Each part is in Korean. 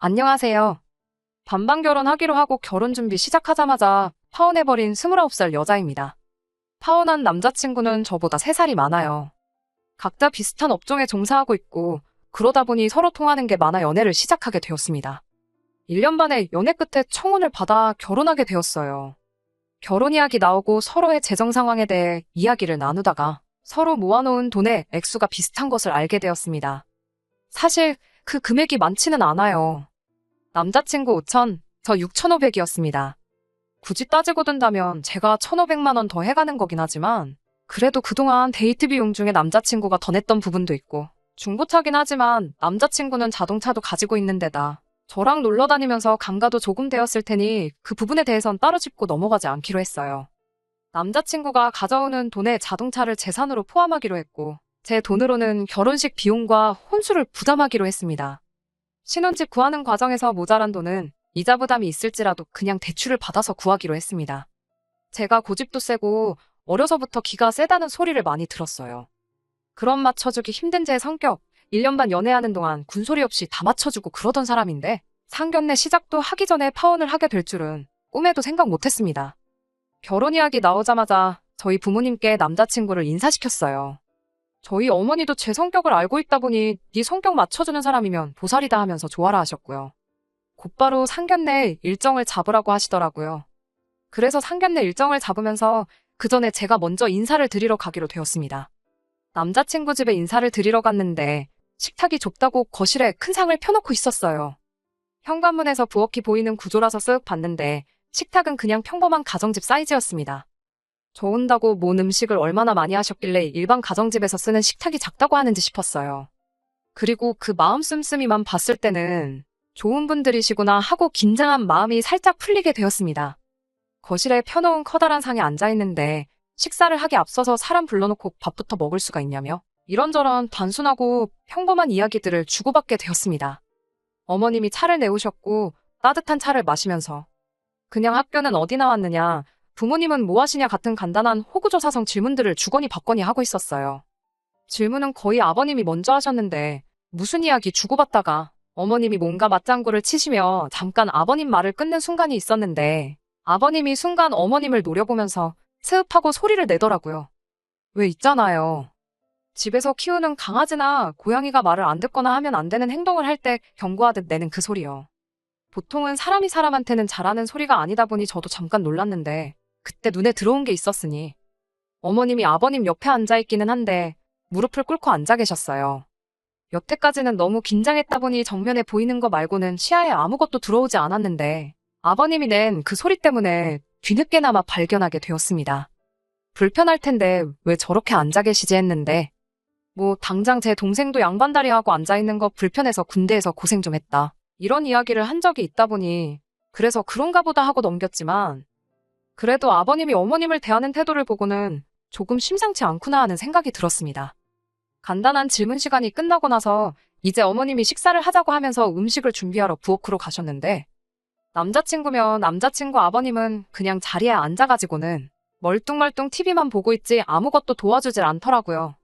안녕하세요. 반반 결혼하기로 하고 결혼 준비 시작하자마자 파혼해버린 29살 여자입니다. 파혼한 남자친구는 저보다 3살이 많아요. 각자 비슷한 업종에 종사하고 있고 그러다 보니 서로 통하는 게 많아 연애를 시작하게 되었습니다. 1년 반의 연애 끝에 청혼을 받아 결혼하게 되었어요. 결혼 이야기 나오고 서로의 재정 상황에 대해 이야기를 나누다가 서로 모아놓은 돈의 액수가 비슷한 것을 알게 되었습니다. 사실 그 금액이 많지는 않아요. 남자친구 5천, 저 6,500이었습니다. 굳이 따지고 든다면 제가 1,500만 원 더 해가는 거긴 하지만 그래도 그동안 데이트 비용 중에 남자친구가 더 냈던 부분도 있고 중고차긴 하지만 남자친구는 자동차도 가지고 있는 데다 저랑 놀러 다니면서 감가도 조금 되었을 테니 그 부분에 대해선 따로 짚고 넘어가지 않기로 했어요. 남자친구가 가져오는 돈에 자동차를 재산으로 포함하기로 했고 제 돈으로는 결혼식 비용과 혼수를 부담하기로 했습니다. 신혼집 구하는 과정에서 모자란 돈은 이자 부담이 있을지라도 그냥 대출을 받아서 구하기로 했습니다. 제가 고집도 세고 어려서부터 기가 세다는 소리를 많이 들었어요. 그런 맞춰주기 힘든 제 성격, 1년 반 연애하는 동안 군소리 없이 다 맞춰주고 그러던 사람인데 상견례 시작도 하기 전에 파혼을 하게 될 줄은 꿈에도 생각 못했습니다. 결혼 이야기 나오자마자 저희 부모님께 남자친구를 인사시켰어요. 저희 어머니도 제 성격을 알고 있다 보니 네 성격 맞춰주는 사람이면 보살이다 하면서 좋아라 하셨고요. 곧바로 상견례 일정을 잡으라고 하시더라고요. 그래서 상견례 일정을 잡으면서 그 전에 제가 먼저 인사를 드리러 가기로 되었습니다. 남자친구 집에 인사를 드리러 갔는데 식탁이 좁다고 거실에 큰 상을 펴놓고 있었어요. 현관문에서 부엌이 보이는 구조라서 쓱 봤는데 식탁은 그냥 평범한 가정집 사이즈였습니다. 저 온다고 뭔 음식을 얼마나 많이 하셨길래 일반 가정집에서 쓰는 식탁이 작다고 하는지 싶었어요. 그리고 그 마음 씀씀이만 봤을 때는 좋은 분들이시구나 하고 긴장한 마음이 살짝 풀리게 되었습니다. 거실에 펴놓은 커다란 상에 앉아있는데 식사를 하기 앞서서 사람 불러놓고 밥부터 먹을 수가 있냐며 이런저런 단순하고 평범한 이야기들을 주고받게 되었습니다. 어머님이 차를 내오셨고 따뜻한 차를 마시면서 그냥 학교는 어디 나왔느냐, 부모님은 뭐 하시냐 같은 간단한 호구조사성 질문들을 주거니 받거니 하고 있었어요. 질문은 거의 아버님이 먼저 하셨는데 무슨 이야기 주고받다가 어머님이 뭔가 맞장구를 치시며 잠깐 아버님 말을 끊는 순간이 있었는데 아버님이 순간 어머님을 노려보면서 스흡하고 소리를 내더라고요. 왜 있잖아요. 집에서 키우는 강아지나 고양이가 말을 안 듣거나 하면 안 되는 행동을 할 때 경고하듯 내는 그 소리요. 보통은 사람이 사람한테는 잘하는 소리가 아니다 보니 저도 잠깐 놀랐는데 그때 눈에 들어온 게 있었으니 어머님이 아버님 옆에 앉아있기는 한데 무릎을 꿇고 앉아 계셨어요. 여태까지는 너무 긴장했다 보니 정면에 보이는 거 말고는 시야에 아무것도 들어오지 않았는데 아버님이 낸 그 소리 때문에 뒤늦게나마 발견하게 되었습니다. 불편할 텐데 왜 저렇게 앉아 계시지 했는데 뭐 당장 제 동생도 양반다리 하고 앉아있는 거 불편해서 군대에서 고생 좀 했다. 이런 이야기를 한 적이 있다 보니 그래서 그런가 보다 하고 넘겼지만 그래도 아버님이 어머님을 대하는 태도를 보고는 조금 심상치 않구나 하는 생각이 들었습니다. 간단한 질문 시간이 끝나고 나서 이제 어머님이 식사를 하자고 하면서 음식을 준비하러 부엌으로 가셨는데 남자친구면 남자친구 아버님은 그냥 자리에 앉아가지고는 멀뚱멀뚱 TV만 보고 있지 아무것도 도와주질 않더라고요.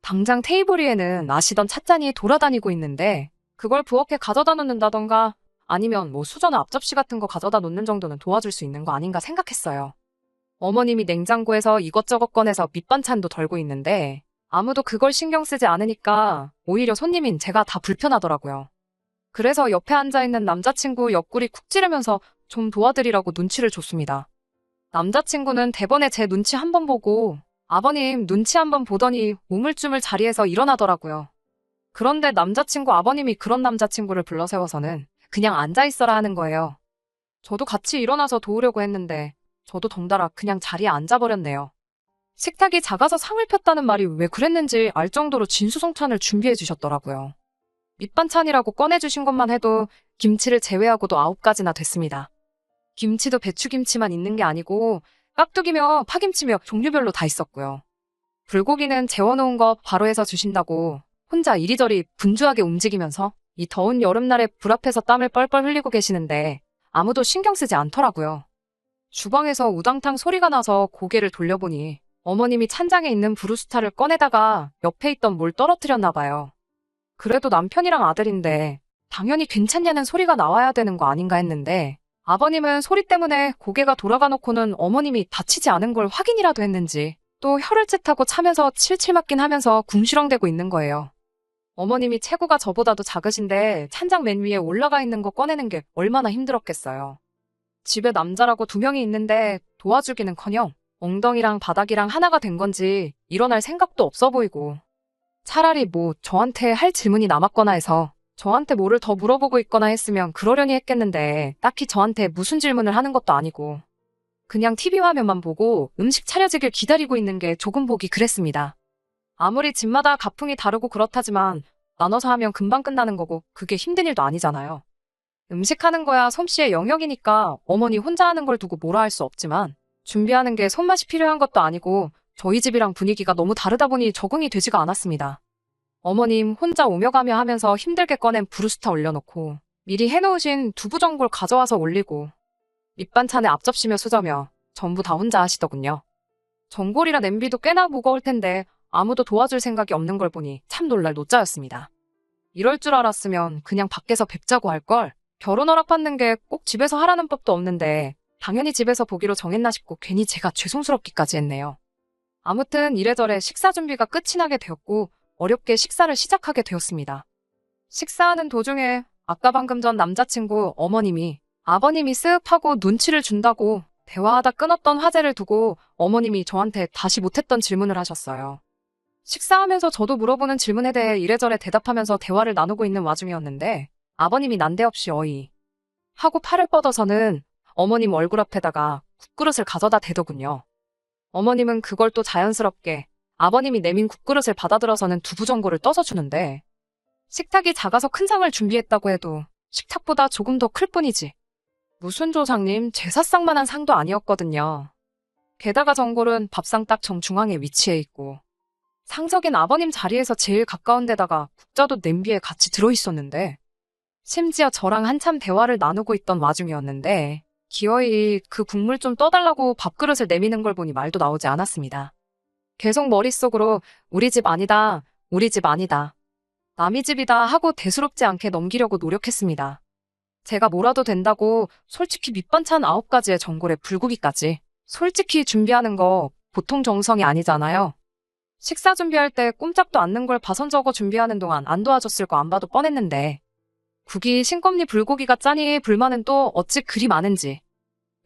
당장 테이블 위에는 아시던 찻잔이 돌아다니고 있는데 그걸 부엌에 가져다 놓는다던가 아니면 뭐 수저나 앞접시 같은 거 가져다 놓는 정도는 도와줄 수 있는 거 아닌가 생각했어요. 어머님이 냉장고에서 이것저것 꺼내서 밑반찬도 덜고 있는데 아무도 그걸 신경 쓰지 않으니까 오히려 손님인 제가 다 불편하더라고요. 그래서 옆에 앉아있는 남자친구 옆구리 쿡 찌르면서 좀 도와드리라고 눈치를 줬습니다. 남자친구는 대번에 제 눈치 한번 보고 아버님 눈치 한번 보더니 우물쭈물 자리에서 일어나더라고요. 그런데 남자친구 아버님이 그런 남자친구를 불러 세워서는 그냥 앉아있어라 하는 거예요. 저도 같이 일어나서 도우려고 했는데 저도 덩달아 그냥 자리에 앉아버렸네요. 식탁이 작아서 상을 폈다는 말이 왜 그랬는지 알 정도로 진수성찬을 준비해 주셨더라고요. 밑반찬이라고 꺼내주신 것만 해도 김치를 제외하고도 9가지나 됐습니다. 김치도 배추김치만 있는 게 아니고 깍두기며 파김치며 종류별로 다 있었고요. 불고기는 재워놓은 거 바로 해서 주신다고 혼자 이리저리 분주하게 움직이면서 이 더운 여름날에 불 앞에서 땀을 뻘뻘 흘리고 계시는데 아무도 신경 쓰지 않더라고요. 주방에서 우당탕 소리가 나서 고개를 돌려보니 어머님이 찬장에 있는 브루스타를 꺼내다가 옆에 있던 뭘 떨어뜨렸나 봐요. 그래도 남편이랑 아들인데 당연히 괜찮냐는 소리가 나와야 되는 거 아닌가 했는데 아버님은 소리 때문에 고개가 돌아가 놓고는 어머님이 다치지 않은 걸 확인이라도 했는지 또 혀를 찢하고 차면서 칠칠 맞긴 하면서 궁시렁대고 있는 거예요. 어머님이 체구가 저보다도 작으신데 찬장 맨 위에 올라가 있는 거 꺼내는 게 얼마나 힘들었겠어요. 집에 남자라고 2명이 있는데 도와주기는커녕 엉덩이랑 바닥이랑 하나가 된 건지 일어날 생각도 없어 보이고 차라리 뭐 저한테 할 질문이 남았거나 해서 저한테 뭐를 더 물어보고 있거나 했으면 그러려니 했겠는데 딱히 저한테 무슨 질문을 하는 것도 아니고 그냥 TV 화면만 보고 음식 차려지길 기다리고 있는 게 조금 보기 그랬습니다. 아무리 집마다 가풍이 다르고 그렇다지만 나눠서 하면 금방 끝나는 거고 그게 힘든 일도 아니잖아요. 음식하는 거야 솜씨의 영역이니까 어머니 혼자 하는 걸 두고 뭐라 할 수 없지만 준비하는 게 손맛이 필요한 것도 아니고 저희 집이랑 분위기가 너무 다르다 보니 적응이 되지가 않았습니다. 어머님 혼자 오며 가며 하면서 힘들게 꺼낸 브루스타 올려놓고 미리 해놓으신 두부전골 가져와서 올리고 밑반찬에 앞접시며 수저며 전부 다 혼자 하시더군요. 전골이라 냄비도 꽤나 무거울 텐데 아무도 도와줄 생각이 없는 걸 보니 참 놀랄 노짜였습니다. 이럴 줄 알았으면 그냥 밖에서 뵙자고 할 걸. 결혼 허락 받는 게 꼭 집에서 하라는 법도 없는데 당연히 집에서 보기로 정했나 싶고 괜히 제가 죄송스럽기까지 했네요. 아무튼 이래저래 식사 준비가 끝이 나게 되었고 어렵게 식사를 시작하게 되었습니다. 식사하는 도중에 아까 방금 전 남자친구 어머님이 아버님이 쓱 하고 눈치를 준다고 대화하다 끊었던 화제를 두고 어머님이 저한테 다시 못했던 질문을 하셨어요. 식사하면서 저도 물어보는 질문에 대해 이래저래 대답하면서 대화를 나누고 있는 와중이었는데 아버님이 난데없이 어이 하고 팔을 뻗어서는 어머님 얼굴 앞에다가 국그릇을 가져다 대더군요. 어머님은 그걸 또 자연스럽게 아버님이 내민 국그릇을 받아들어서는 두부전골을 떠서 주는데 식탁이 작아서 큰 상을 준비했다고 해도 식탁보다 조금 더 클 뿐이지. 무슨 조상님 제사상만한 상도 아니었거든요. 게다가 전골은 밥상 딱 정중앙에 위치해 있고 상석인 아버님 자리에서 제일 가까운 데다가 국자도 냄비에 같이 들어있었는데 심지어 저랑 한참 대화를 나누고 있던 와중이었는데 기어이 그 국물 좀 떠달라고 밥그릇을 내미는 걸 보니 말도 나오지 않았습니다. 계속 머릿속으로 우리 집 아니다, 우리 집 아니다, 남의 집이다 하고 대수롭지 않게 넘기려고 노력했습니다. 제가 뭐라도 된다고 솔직히 밑반찬 9가지의 전골에 불고기까지 솔직히 준비하는 거 보통 정성이 아니잖아요. 식사 준비할 때 꼼짝도 않는 걸 봐선저거 준비하는 동안 안 도와줬을 거 안 봐도 뻔했는데 국이 싱겁니 불고기가 짜니 불만은 또 어찌 그리 많은지.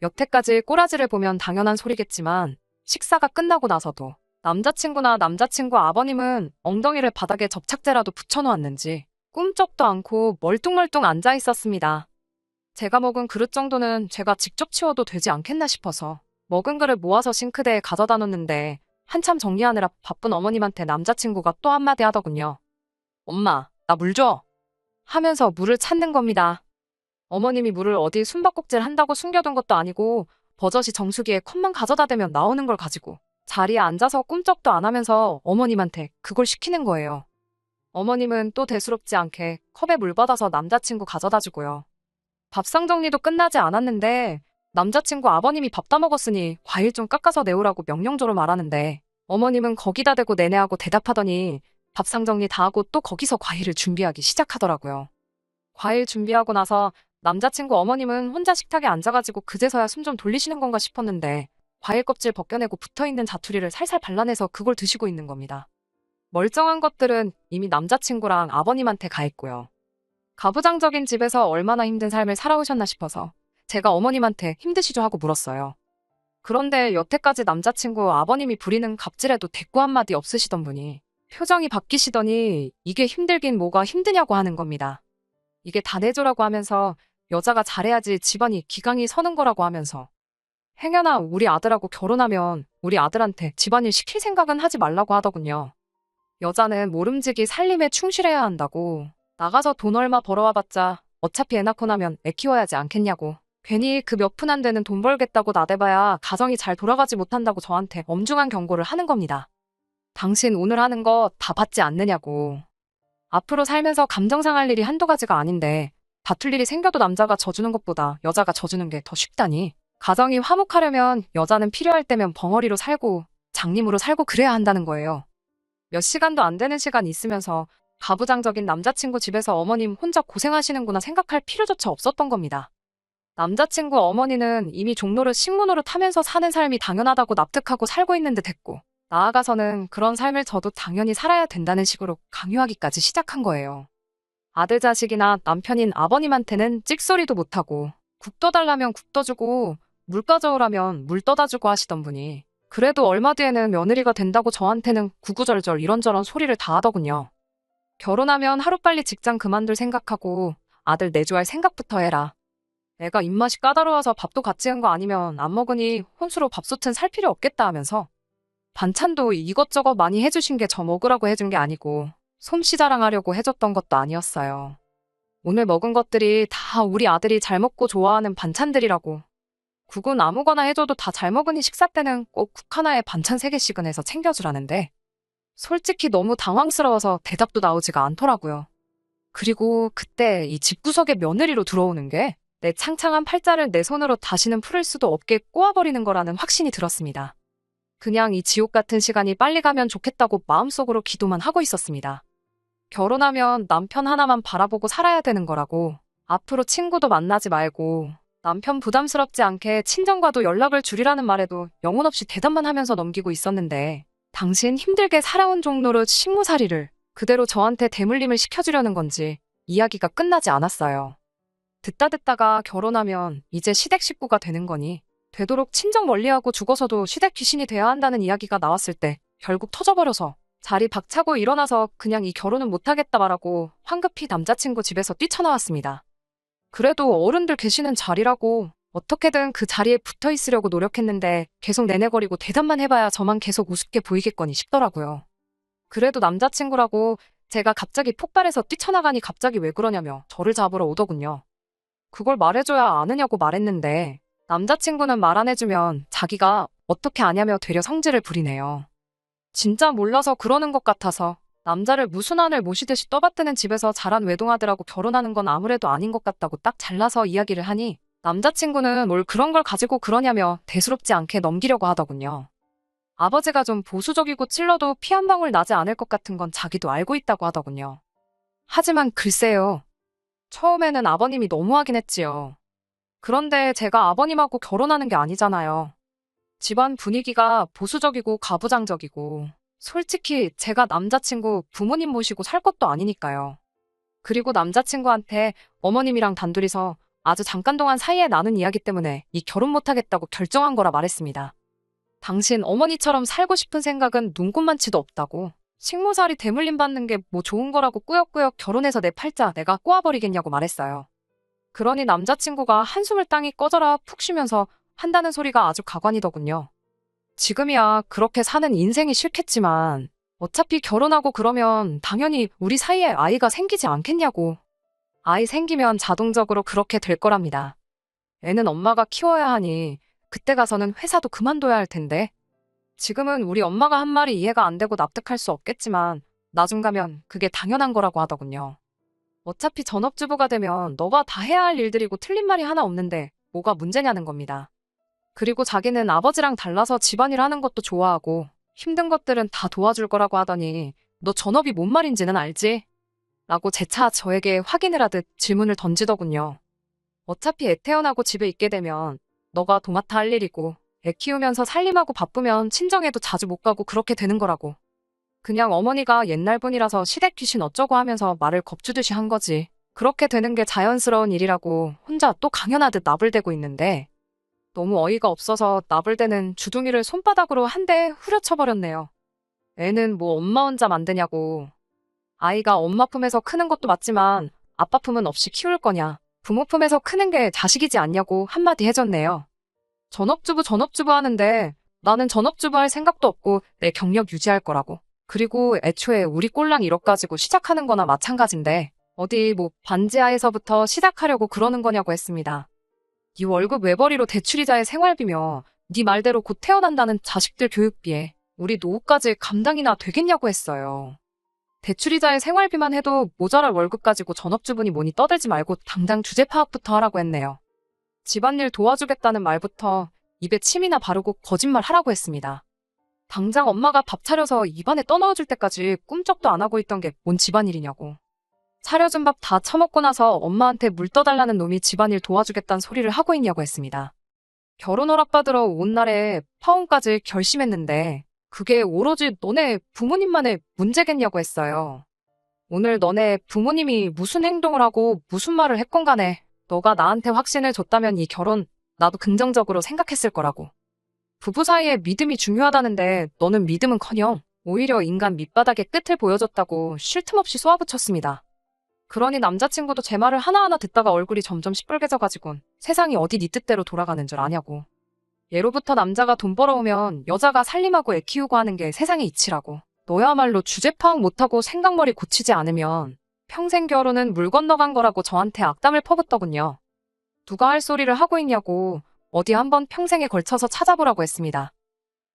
여태까지 꼬라지를 보면 당연한 소리겠지만 식사가 끝나고 나서도 남자친구나 남자친구 아버님은 엉덩이를 바닥에 접착제라도 붙여놓았는지 꿈쩍도 않고 멀뚱멀뚱 앉아 있었습니다. 제가 먹은 그릇 정도는 제가 직접 치워도 되지 않겠나 싶어서 먹은 그릇 모아서 싱크대에 가져다 놓는데 한참 정리하느라 바쁜 어머님한테 남자친구가 또 한마디 하더군요. 엄마, 나 물 줘. 하면서 물을 찾는 겁니다. 어머님이 물을 어디 숨바꼭질 한다고 숨겨둔 것도 아니고 버젓이 정수기에 컵만 가져다 대면 나오는 걸 가지고 자리에 앉아서 꿈쩍도 안 하면서 어머님한테 그걸 시키는 거예요. 어머님은 또 대수롭지 않게 컵에 물 받아서 남자친구 가져다 주고요. 밥상 정리도 끝나지 않았는데 남자친구 아버님이 밥 다 먹었으니 과일 좀 깎아서 내오라고 명령조로 말하는데 어머님은 거기다 대고 내내하고 대답하더니 밥상 정리 다 하고 또 거기서 과일을 준비하기 시작하더라고요. 과일 준비하고 나서 남자친구 어머님은 혼자 식탁에 앉아가지고 그제서야 숨 좀 돌리시는 건가 싶었는데 과일 껍질 벗겨내고 붙어있는 자투리를 살살 발라내서 그걸 드시고 있는 겁니다. 멀쩡한 것들은 이미 남자친구랑 아버님한테 가 있고요. 가부장적인 집에서 얼마나 힘든 삶을 살아오셨나 싶어서 제가 어머님한테 힘드시죠 하고 물었어요. 그런데 여태까지 남자친구 아버님이 부리는 갑질에도 대꾸 한마디 없으시던 분이 표정이 바뀌시더니 이게 힘들긴 뭐가 힘드냐고 하는 겁니다. 이게 다 내조라고 하면서 여자가 잘해야지 집안이 기강이 서는 거라고 하면서 행여나 우리 아들하고 결혼하면 우리 아들한테 집안일 시킬 생각은 하지 말라고 하더군요. 여자는 모름지기 살림에 충실해야 한다고 나가서 돈 얼마 벌어와봤자 어차피 애 낳고 나면 애 키워야지 않겠냐고 괜히 그 몇 푼 안 되는 돈 벌겠다고 나대봐야 가정이 잘 돌아가지 못한다고 저한테 엄중한 경고를 하는 겁니다. 당신 오늘 하는 거 다 받지 않느냐고. 앞으로 살면서 감정 상할 일이 한두 가지가 아닌데 다툴 일이 생겨도 남자가 져주는 것보다 여자가 져주는 게 더 쉽다니. 가정이 화목하려면 여자는 필요할 때면 벙어리로 살고 장님으로 살고 그래야 한다는 거예요. 몇 시간도 안 되는 시간 있으면서 가부장적인 남자친구 집에서 어머님 혼자 고생하시는구나 생각할 필요조차 없었던 겁니다. 남자친구 어머니는 이미 종로를 식모노릇 하면서 사는 삶이 당연하다고 납득하고 살고 있는 듯 했고, 나아가서는 그런 삶을 저도 당연히 살아야 된다는 식으로 강요하기까지 시작한 거예요. 아들 자식이나 남편인 아버님한테는 찍소리도 못하고, 국 떠달라면 국 떠주고, 물 가져오라면 물 떠다 주고 하시던 분이, 그래도 얼마 뒤에는 며느리가 된다고 저한테는 구구절절 이런저런 소리를 다 하더군요. 결혼하면 하루빨리 직장 그만둘 생각하고 아들 내조할 생각부터 해라. 애가 입맛이 까다로워서 밥도 같이 한 거 아니면 안 먹으니 혼수로 밥솥은 살 필요 없겠다 하면서 반찬도 이것저것 많이 해주신 게 저 먹으라고 해준 게 아니고 솜씨 자랑하려고 해줬던 것도 아니었어요. 오늘 먹은 것들이 다 우리 아들이 잘 먹고 좋아하는 반찬들이라고. 국은 아무거나 해줘도 다 잘 먹으니 식사 때는 꼭 국 하나에 반찬 3개씩은 해서 챙겨주라는데 솔직히 너무 당황스러워서 대답도 나오지가 않더라고요. 그리고 그때 이 집구석에 며느리로 들어오는 게 내 창창한 팔자를 내 손으로 다시는 풀을 수도 없게 꼬아버리는 거라는 확신이 들었습니다. 그냥 이 지옥 같은 시간이 빨리 가면 좋겠다고 마음속으로 기도만 하고 있었습니다. 결혼하면 남편 하나만 바라보고 살아야 되는 거라고, 앞으로 친구도 만나지 말고 남편 부담스럽지 않게 친정과도 연락을 줄이라는 말에도 영혼 없이 대답만 하면서 넘기고 있었는데, 당신 힘들게 살아온 종로로 식모살이를 그대로 저한테 대물림을 시켜주려는 건지 이야기가 끝나지 않았어요. 듣다가 결혼하면 이제 시댁 식구가 되는 거니 되도록 친정 멀리하고 죽어서도 시댁 귀신이 돼야 한다는 이야기가 나왔을 때 결국 터져버려서 자리 박차고 일어나서 그냥 이 결혼은 못하겠다 말하고 황급히 남자친구 집에서 뛰쳐나왔습니다. 그래도 어른들 계시는 자리라고 어떻게든 그 자리에 붙어 있으려고 노력했는데 계속 내내거리고 대답만 해봐야 저만 계속 우습게 보이겠거니 싶더라고요. 그래도 남자친구라고 제가 갑자기 폭발해서 뛰쳐나가니 갑자기 왜 그러냐며 저를 잡으러 오더군요. 그걸 말해줘야 아느냐고 말했는데 남자친구는 말 안 해주면 자기가 어떻게 아냐며 되려 성질을 부리네요. 진짜 몰라서 그러는 것 같아서 남자를 무슨 안을 모시듯이 떠받드는 집에서 자란 외동아들하고 결혼하는 건 아무래도 아닌 것 같다고 딱 잘라서 이야기를 하니 남자친구는 뭘 그런 걸 가지고 그러냐며 대수롭지 않게 넘기려고 하더군요. 아버지가 좀 보수적이고 찔러도 피 한 방울 나지 않을 것 같은 건 자기도 알고 있다고 하더군요. 하지만 글쎄요. 처음에는 아버님이 너무하긴 했지요. 그런데 제가 아버님하고 결혼하는 게 아니잖아요. 집안 분위기가 보수적이고 가부장적이고 솔직히 제가 남자친구 부모님 모시고 살 것도 아니니까요. 그리고 남자친구한테 어머님이랑 단둘이서 아주 잠깐 동안 사이에 나눈 이야기 때문에 이 결혼 못하겠다고 결정한 거라 말했습니다. 당신 어머니처럼 살고 싶은 생각은 눈꼽만치도 없다고. 식모살이 대물림 받는 게 뭐 좋은 거라고 꾸역꾸역 결혼해서 내 팔자 내가 꼬아버리겠냐고 말했어요. 그러니 남자친구가 한숨을 땅이 꺼져라 푹 쉬면서 한다는 소리가 아주 가관이더군요. 지금이야 그렇게 사는 인생이 싫겠지만 어차피 결혼하고 그러면 당연히 우리 사이에 아이가 생기지 않겠냐고. 아이 생기면 자동적으로 그렇게 될 거랍니다. 애는 엄마가 키워야 하니 그때 가서는 회사도 그만둬야 할 텐데. 지금은 우리 엄마가 한 말이 이해가 안 되고 납득할 수 없겠지만 나중 가면 그게 당연한 거라고 하더군요. 어차피 전업주부가 되면 너가 다 해야 할 일들이고 틀린 말이 하나 없는데 뭐가 문제냐는 겁니다. 그리고 자기는 아버지랑 달라서 집안일 하는 것도 좋아하고 힘든 것들은 다 도와줄 거라고 하더니 너 전업이 뭔 말인지는 알지? 라고 재차 저에게 확인을 하듯 질문을 던지더군요. 어차피 애 태어나고 집에 있게 되면 너가 도맡아 할 일이고 애 키우면서 살림하고 바쁘면 친정에도 자주 못 가고 그렇게 되는 거라고. 그냥 어머니가 옛날 분이라서 시댁 귀신 어쩌고 하면서 말을 겁주듯이 한 거지. 그렇게 되는 게 자연스러운 일이라고 혼자 또 강연하듯 나불대고 있는데 너무 어이가 없어서 나불대는 주둥이를 손바닥으로 한 대 후려쳐버렸네요. 애는 뭐 엄마 혼자 만드냐고. 아이가 엄마 품에서 크는 것도 맞지만 아빠 품은 없이 키울 거냐. 부모 품에서 크는 게 자식이지 않냐고 한마디 해줬네요. 전업주부 하는데 나는 전업주부 할 생각도 없고 내 경력 유지할 거라고. 그리고 애초에 우리 꼴랑 1억 가지고 시작하는 거나 마찬가지인데 어디 뭐 반지하에서부터 시작하려고 그러는 거냐고 했습니다. 네 월급 외벌이로 대출이자의 생활비며 네 말대로 곧 태어난다는 자식들 교육비에 우리 노후까지 감당이나 되겠냐고 했어요. 대출이자의 생활비만 해도 모자랄 월급 가지고 전업주부니 뭐니 떠들지 말고 당장 주제 파악부터 하라고 했네요. 집안일 도와주겠다는 말부터 입에 침이나 바르고 거짓말 하라고 했습니다. 당장 엄마가 밥 차려서 입안에 떠넣어줄 때까지 꿈쩍도 안 하고 있던 게 뭔 집안일이냐고. 차려준 밥 다 처먹고 나서 엄마한테 물 떠달라는 놈이 집안일 도와주겠다는 소리를 하고 있냐고 했습니다. 결혼 허락받으러 온 날에 파혼까지 결심했는데 그게 오로지 너네 부모님만의 문제겠냐고 했어요. 오늘 너네 부모님이 무슨 행동을 하고 무슨 말을 했건 간에 너가 나한테 확신을 줬다면 이 결혼 나도 긍정적으로 생각했을 거라고. 부부 사이에 믿음이 중요하다는데 너는 믿음은커녕 오히려 인간 밑바닥의 끝을 보여줬다고 쉴 틈 없이 쏘아붙였습니다. 그러니 남자친구도 제 말을 하나하나 듣다가 얼굴이 점점 시뻘개져가지고 세상이 어디 네 뜻대로 돌아가는 줄 아냐고. 예로부터 남자가 돈 벌어오면 여자가 살림하고 애 키우고 하는 게 세상의 이치라고. 너야말로 주제 파악 못하고 생각머리 고치지 않으면 평생 결혼은 물 건너간 거라고 저한테 악담을 퍼붓더군요. 누가 할 소리를 하고 있냐고 어디 한번 평생에 걸쳐서 찾아보라고 했습니다.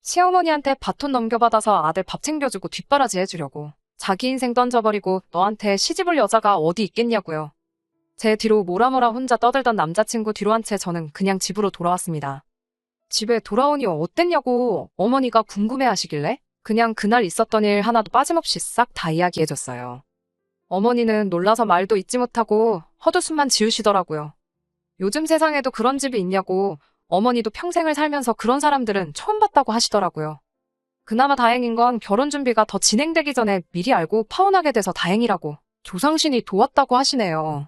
시어머니한테 바톤 넘겨받아서 아들 밥 챙겨주고 뒷바라지 해주려고. 자기 인생 던져버리고 너한테 시집을 여자가 어디 있겠냐고요. 제 뒤로 뭐라뭐라 혼자 떠들던 남자친구 뒤로 한 채 저는 그냥 집으로 돌아왔습니다. 집에 돌아오니 어땠냐고 어머니가 궁금해하시길래 그냥 그날 있었던 일 하나도 빠짐없이 싹 다 이야기해줬어요. 어머니는 놀라서 말도 잇지 못하고 헛웃음만 지으시더라고요. 요즘 세상에도 그런 집이 있냐고 어머니도 평생을 살면서 그런 사람들은 처음 봤다고 하시더라고요. 그나마 다행인 건 결혼 준비가 더 진행되기 전에 미리 알고 파혼하게 돼서 다행이라고 조상신이 도왔다고 하시네요.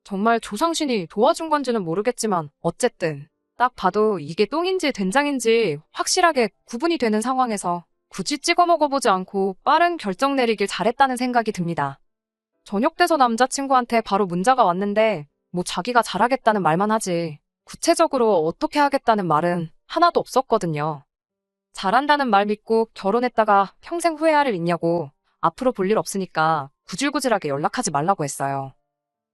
정말 조상신이 도와준 건지는 모르겠지만 어쨌든 딱 봐도 이게 똥인지 된장인지 확실하게 구분이 되는 상황에서 굳이 찍어 먹어보지 않고 빠른 결정 내리길 잘했다는 생각이 듭니다. 저녁 돼서 남자친구한테 바로 문자가 왔는데 뭐 자기가 잘하겠다는 말만 하지 구체적으로 어떻게 하겠다는 말은 하나도 없었거든요. 잘한다는 말 믿고 결혼했다가 평생 후회할 일 있냐고 앞으로 볼 일 없으니까 구질구질하게 연락하지 말라고 했어요.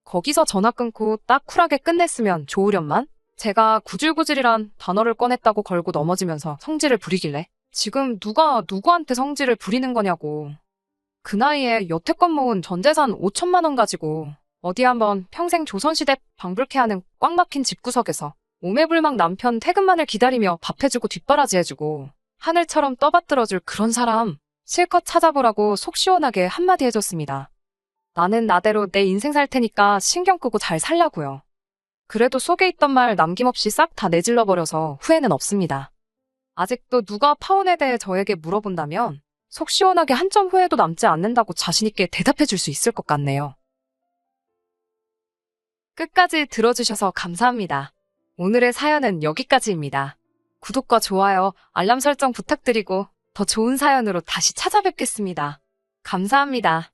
거기서 전화 끊고 딱 쿨하게 끝냈으면 좋으련만 제가 구질구질이란 단어를 꺼냈다고 걸고 넘어지면서 성질을 부리길래 지금 누가 누구한테 성질을 부리는 거냐고. 그 나이에 여태껏 모은 전재산 5천만 원 가지고 어디 한번 평생 조선시대 방불케 하는 꽉 막힌 집구석에서 오매불망 남편 퇴근만을 기다리며 밥 해주고 뒷바라지 해주고 하늘처럼 떠받들어줄 그런 사람 실컷 찾아보라고 속 시원하게 한마디 해줬습니다. 나는 나대로 내 인생 살 테니까 신경 끄고 잘 살라고요. 그래도 속에 있던 말 남김없이 싹 다 내질러버려서 후회는 없습니다. 아직도 누가 파혼에 대해 저에게 물어본다면 속 시원하게 한 점 후회도 남지 않는다고 자신있게 대답해 줄 수 있을 것 같네요. 끝까지 들어주셔서 감사합니다. 오늘의 사연은 여기까지입니다. 구독과 좋아요, 알람 설정 부탁드리고 더 좋은 사연으로 다시 찾아뵙겠습니다. 감사합니다.